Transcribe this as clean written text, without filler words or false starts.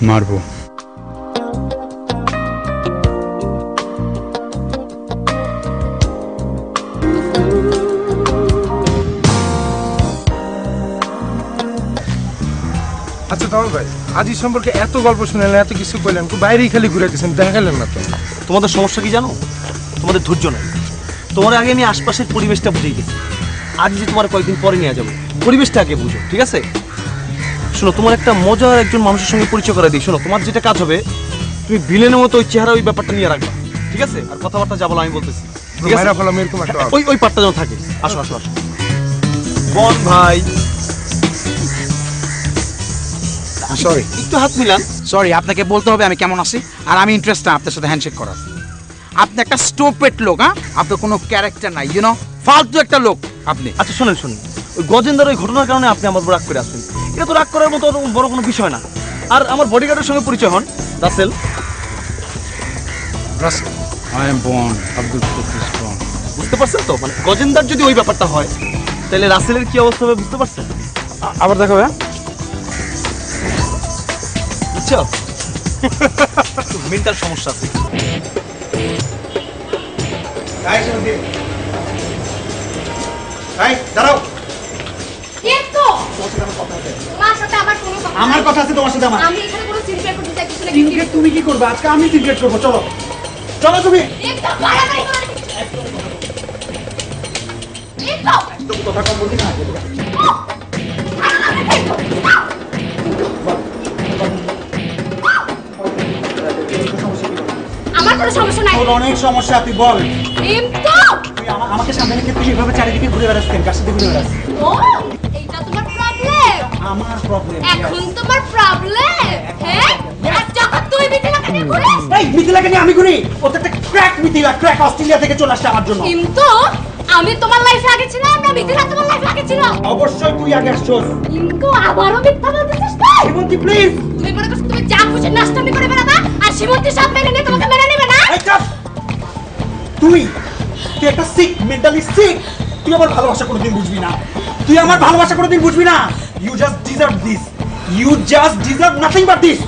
মারবো। আচ্ছা তমাল ভাই, আজি সম্পর্কে এত গল্প শুনলেন, এত কিছু কইলেন, বাইরেই খালি ঘুরে গেছেন, দেখালেন না তো। তোমাদের সমস্যা কি জানো? তোমাদের ধৈর্য নাই। তোমার আগে আমি আশপাশের পরিবেশটা বুঝিয়ে গেছি। আজ যে তোমার কয়েকদিন পরে নিয়ে যাবো, পরিবেশটা আগে বুঝো, ঠিক আছে? শোনো, তোমার একটা মজার একজন মানুষের সঙ্গে পরিচয় করে দিই। শোনো, তোমার যেটা কাজ হবে, তুমি ভিলেনের মতো ওই চেহারা, ওই ব্যাপারটা নিয়ে রাখবা, ঠিক আছে? আর কথাবার্তা যা বলো আমি বলতেছি, ঠিক আছে? ওই পার্টটা যেন থাকে। আসো আসো আসো। বন ভাই, সরি, একটু হাত মিলান। সরি, আপনাকে বলতে হবে আমি কেমন আছি, আর আমি ইন্টারেস্ট না আপনার সাথে হ্যান্ডশেক করার। আপনি একটা স্টুপিড লোক, হ্যাঁ? আপনার কোনো ক্যারেক্টার নাই, ফালতু একটা লোক আপনি। আচ্ছা শোনেন, ওই গজেন্দার ওই ঘটনার কারণে আপনি আমার রাগ করে আসবেন। এটা তো রাগ করার মতো বড় কোনো বিষয় না। আর আমার বডিগার্ডের সঙ্গে পরিচয় হন, রাসেল। আই এম বন, আব্দুল কুদ্দুস বন। বুঝতে পারছেন তো? মানে গজেন্দার যদি ওই ব্যাপারটা হয়, তাহলে রাসেলের কি অবস্থা হবে বুঝতে পারছেন? আবার দেখো, হ্যাঁ? বুঝছো? মেন্টাল সমস্যা আছে। দাঁড়াও। আমার কথা আছে তোমার সাথে। আমি এখানে কোনো সিনক্রেট করতে চাইছি না। তুমি কি করবে আজকে? আমি সিনক্রেট করবো। চলো চলো তুমি। একদম বাড়াবাড়ি করো। একদম কথা কম বলছি না। আমার কোনো সমস্যা নাই। তোর অনেক সমস্যা, তুই বল। কিন্তু তুই আমাকে সামনে রেখে তুই এভাবে চারিদিকে ঘুরে বেড়াচ্ছেন, কার সাথে ঘুরে বেড়াচ্ছিস? ও এইটা তোমার প্রবলেম। আমার প্রবলেম। এখন তোমার প্রবলেম, হ্যাঁ? আর যখন তুই মিথিলাকে নিয়ে ঘুরিস। এই মিথিলাকে নিয়ে আমি ঘুরি? ও তো একটা ক্র্যাক মিথিলা, ক্র্যাক অস্ট্রেলিয়া থেকে চলে আসছে আমার জন্য। কিন্তু আমি তোমার লাইফে আগে ছিলাম না মিথিলা তোমার লাইফে আগে ছিল? অবশ্যই তুই আগে আসছস। কিন্তু আবারও মিথ্যা বলতেছিস তুই। শ্রীমন্তী প্লিজ। তুমি মনে করছো তুমি যা খুশি নষ্টামি করে বেড়াবা আর শ্রীমন্তী সব মেনে নিয়ে তোমাকে মেনে নেবে না? এই চাপ। তুই একটা সিক, মেন্টালি সিক। তুই আমার ভালোবাসা কোনোদিন বুঝবি না। তুই আমার ভালোবাসা কোনোদিন বুঝবি না। You just deserve this. You just deserve nothing but this.